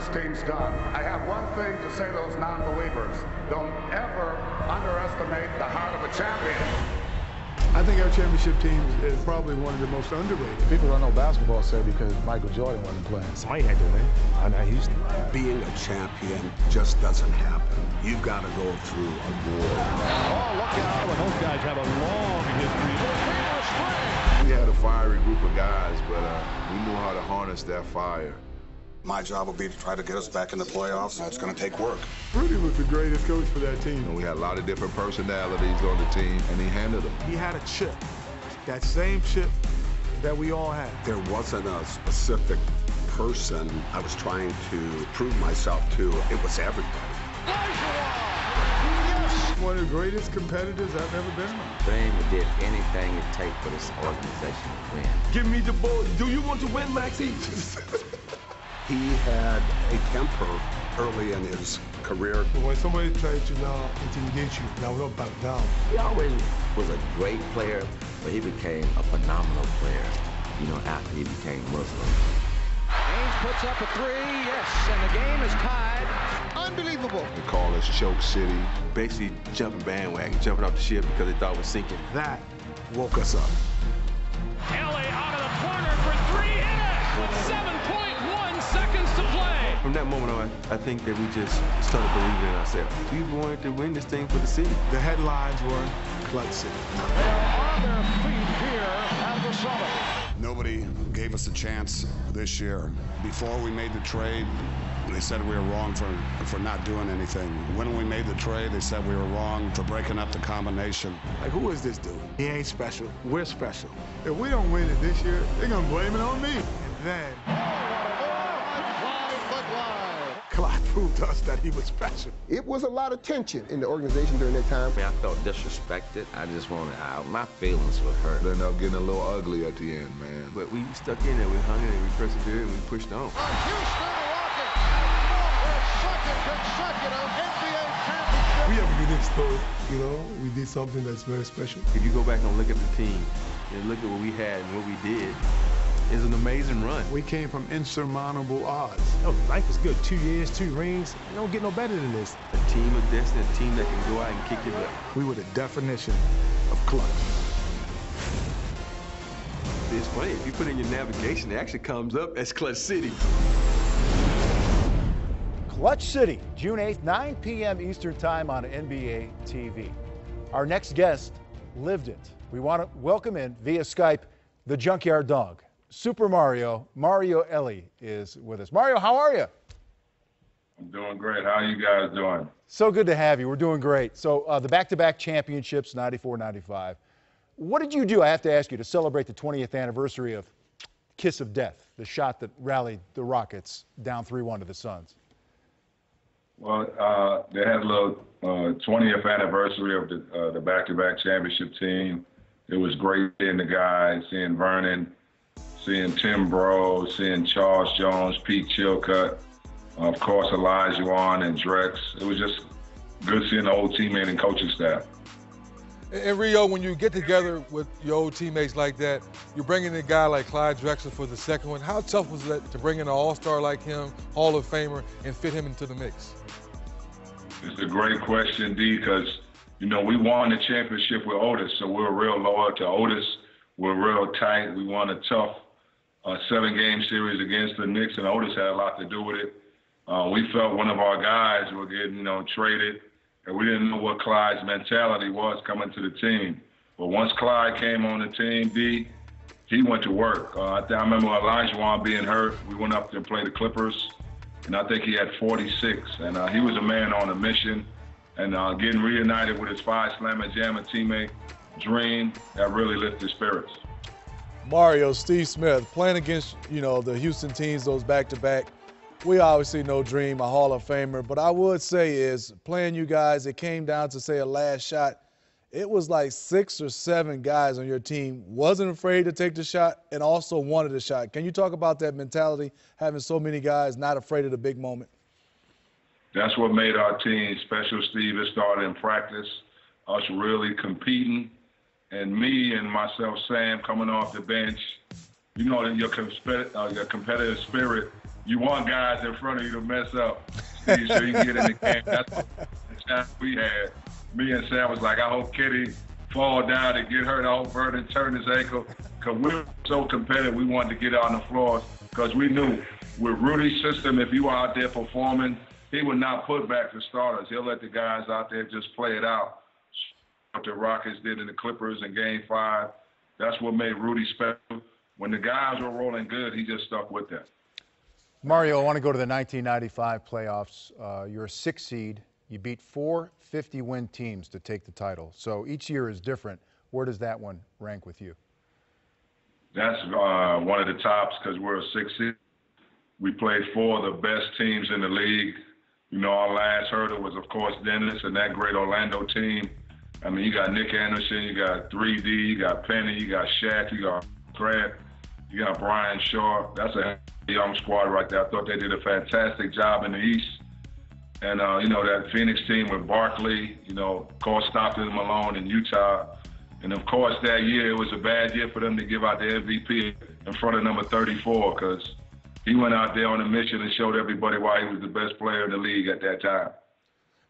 this team's done. I have one thing to say to those non-believers. Don't ever underestimate the heart of a champion. I think our championship team is probably one of the most underrated. People don't know basketball, sir, because Michael Jordan wasn't playing. Somebody had to win. I'm not Houston. Being a champion just doesn't happen. You've got to go through a war. Oh, look out. And those guys have a long history. We had a fiery group of guys, but we knew how to harness that fire. My job will be to try to get us back in the playoffs. That's going to take work. Rudy was the greatest coach for that team. And we had a lot of different personalities on the team, and he handled them. He had a chip, that same chip that we all had. There wasn't a specific person I was trying to prove myself to. It was everybody. One of the greatest competitors I've ever been on. Dream did anything it takes for this organization to win. Give me the ball. Do you want to win, Maxie? He had a temper early in his career. When somebody tried to now intimidate you, now don't back down. He always was a great player, but he became a phenomenal player, you know, after he became Muslim. Haynes puts up a three, yes, and the game is tied. Unbelievable. They call us Choke City. Basically jumping bandwagon, jumping off the ship because they thought it was sinking. That woke us up. Elie out of the corner for three, hit it! 7.1 seconds to play. From that moment on, I think that we just started believing in ourselves. We wanted to win this thing for the city. The headlines were Clutch City. They are on their feet here at the Summit. Nobody gave us a chance this year. Before we made the trade, they said we were wrong for not doing anything. When we made the trade, they said we were wrong for breaking up the combination. Like, who is this dude? He ain't special. We're special. If we don't win it this year, they're going to blame it on me. And then Clyde proved to us that he was special. It was a lot of tension in the organization during that time. I felt disrespected. I just wanted out. My feelings were hurt. They ended up getting a little ugly at the end, man. But we stuck in there, we hung in there, we persevered, and we pushed on. The Houston Rockets have won their second consecutive NBA championship. We have a unique story, you know. We did something that's very special. If you go back and look at the team and look at what we had and what we did, it's an amazing run. We came from insurmountable odds. Oh, life is good. 2 years, 2 rings. You don't get no better than this. A team of destiny, a team that can go out and kick your butt. We were the definition of clutch. It's funny, if you put in your navigation, it actually comes up as Clutch City. Clutch City, June 8th, 9 p.m. Eastern Time on NBA TV. Our next guest lived it. We want to welcome in via Skype the Junkyard Dog. Super Mario Elie is with us. Mario, how are you? I'm doing great. How are you guys doing? So good to have you. We're doing great. So the back-to-back championships, 94, 95. What did you do, I have to ask you, to celebrate the 20th anniversary of Kiss of Death, the shot that rallied the Rockets down 3-1 to the Suns? Well, they had a little 20th anniversary of the back-to-back championship team. It was great seeing the guys, seeing Vernon, seeing Tim Bro, seeing Charles Jones, Pete Chilcutt, of course Olajuwon and Drex. It was just good seeing the whole teammate and coaching staff. In Rio, when you get together with your old teammates like that, you're bringing in a guy like Clyde Drexler for the second one. How tough was that to bring in an all-star like him, Hall of Famer, and fit him into the mix? It's a great question, D, because, you know, we won the championship with Otis, so we're real loyal to Otis. We're real tight. We won a tough 7-game series against the Knicks, and Otis had a lot to do with it. We felt one of our guys were getting, traded, and we didn't know what Clyde's mentality was coming to the team. But once Clyde came on the team, D, he went to work. I remember Olajuwon being hurt. We went up to play the Clippers, and I think he had 46. And he was a man on a mission, and getting reunited with his 5-slammer jammer teammate, Dream, that really lifted spirits. Mario, Steve Smith, playing against, the Houston teams, those back-to-back, we obviously know Dream, a Hall of Famer, but I would say is playing you guys, it came down to, say, a last shot. It was like 6 or 7 guys on your team wasn't afraid to take the shot and also wanted the shot. Can you talk about that mentality, having so many guys not afraid of the big moment? That's what made our team special, Steve. It started in practice, us really competing, and me and myself, Sam, coming off the bench. Your competitive spirit, you want guys in front of you to mess up, Steve, so you get in the game. That's the challenge we had. Me and Sam was like, I hope Kitty fall down and get hurt. I hope Vernon turn his ankle. Because we were so competitive, we wanted to get on the floor because we knew with Rudy's system, if you were out there performing, he would not put back the starters. He'll let the guys out there just play it out. What the Rockets did in the Clippers in Game 5, that's what made Rudy special. When the guys were rolling good, he just stuck with them. Mario, I want to go to the 1995 playoffs. You're a 6 seed. You beat 4 50-win teams to take the title. So each year is different. Where does that one rank with you? That's one of the tops because we're a 6 seed. We played 4 of the best teams in the league. You know, our last hurdle was, of course, Dennis and that great Orlando team. I mean, you got Nick Anderson, you got 3D, you got Penny, you got Shaq, you got Grant, you got Brian Shaw. That's a young squad right there. I thought they did a fantastic job in the East. And, you know, that Phoenix team with Barkley, you know, of course, Stockton, Malone in Utah. And, of course, that year, it was a bad year for them to give out the MVP in front of number 34 because he went out there on a mission and showed everybody why he was the best player in the league at that time.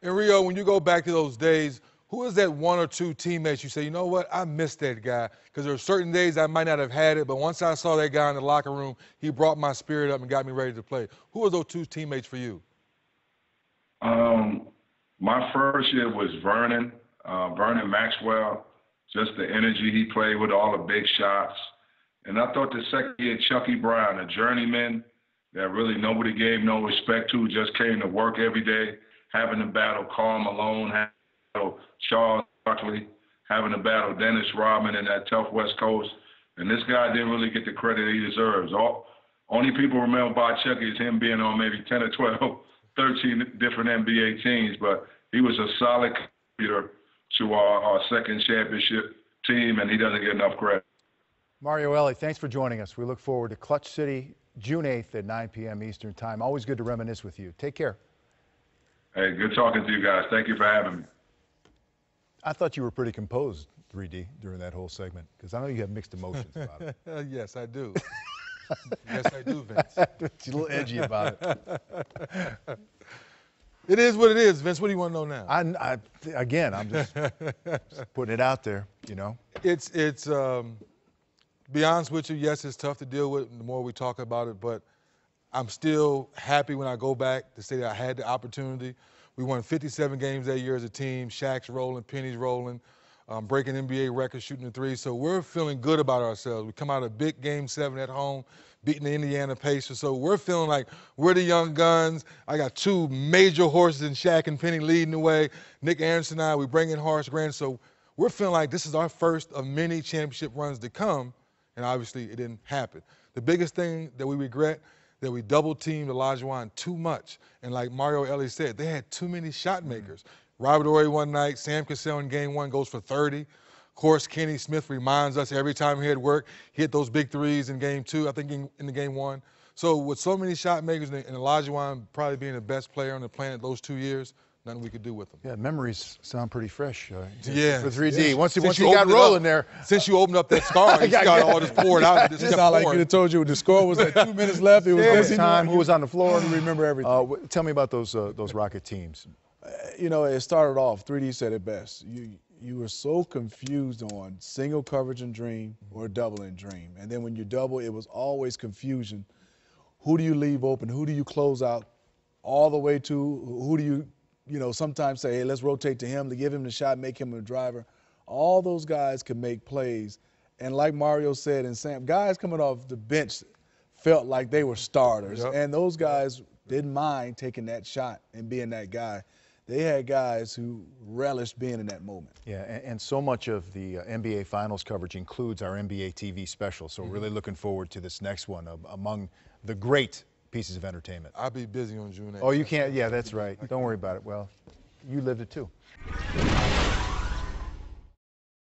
And, Rio, when you go back to those days, who is that 1 or 2 teammates you say, you know what, I missed that guy? Because there are certain days I might not have had it, but once I saw that guy in the locker room, he brought my spirit up and got me ready to play. Who are those 2 teammates for you? My first year was Vernon Maxwell, just the energy he played with, all the big shots. And I thought the second year, Chucky Brown, a journeyman that really nobody gave no respect to, just came to work every day, having to battle Karl Malone, having to battle Charles Barkley, having to battle Dennis Rodman in that tough West Coast. And this guy didn't really get the credit he deserves. Only people remember about Chucky is him being on maybe 10 or 12, 13 different NBA teams, but he was a solid contributor to our second championship team, and he doesn't get enough credit. Mario Elie, thanks for joining us. We look forward to Clutch City, June 8th at 9 p.m. Eastern Time. Always good to reminisce with you. Take care. Hey, good talking to you guys. Thank you for having me. I thought you were pretty composed, 3D, during that whole segment, because I know you have mixed emotions about it. Yes, I do. Yes, I do, Vince. You're a little edgy about it. It is what it is, Vince. What do you want to know now? Again, I'm just putting it out there, you know. It's be honest with you, yes, it's tough to deal with the more we talk about it, but I'm still happy when I go back to say that I had the opportunity. We won 57 games that year as a team. Shaq's rolling, Penny's rolling, breaking NBA records, shooting the 3. So we're feeling good about ourselves. We come out of a big Game 7 at home, beating the Indiana Pacers. So we're feeling like we're the young guns. I got 2 major horses in Shaq and Penny leading the way. Nick Anderson and I, we bring in Horace Grant. So we're feeling like this is our first of many championship runs to come, and obviously it didn't happen. The biggest thing that we regret, that we double-teamed Olajuwon too much. And like Mario Elie said, they had too many shot makers. Robert Horry one night, Sam Cassell in Game 1 goes for 30. Of course, Kenny Smith reminds us every time he had work, he hit those big threes in Game 2, I think in the Game 1. So with so many shot makers and Olajuwon probably being the best player on the planet those 2 years, nothing we could do with them. Yeah, memories sound pretty fresh. Yeah. For 3D. Yeah. Once you got rolling there. Since you opened up that scar, you got all this poured out. It sounded like you told you the score was at 2 minutes left. It was time. Who was on the floor? You remember everything. Tell me about those Rocket teams. You know, it started off, 3D said it best. You were so confused on single coverage and dream or double and dream. And then when you double, it was always confusion. Who do you leave open? Who do you close out all the way to? Who do you sometimes say, hey, let's rotate to him to give him the shot, make him a driver. All those guys can make plays. And like Mario said and Sam, guys coming off the bench felt like they were starters. Yep. And those guys didn't mind taking that shot and being that guy. They had guys who relished being in that moment. Yeah, and so much of the NBA Finals coverage includes our NBA TV special. So really looking forward to this next one among the great pieces of entertainment. I'll be busy on June 8th. Oh, you can't? Yeah, that's right. Don't worry about it. Well, you lived it too.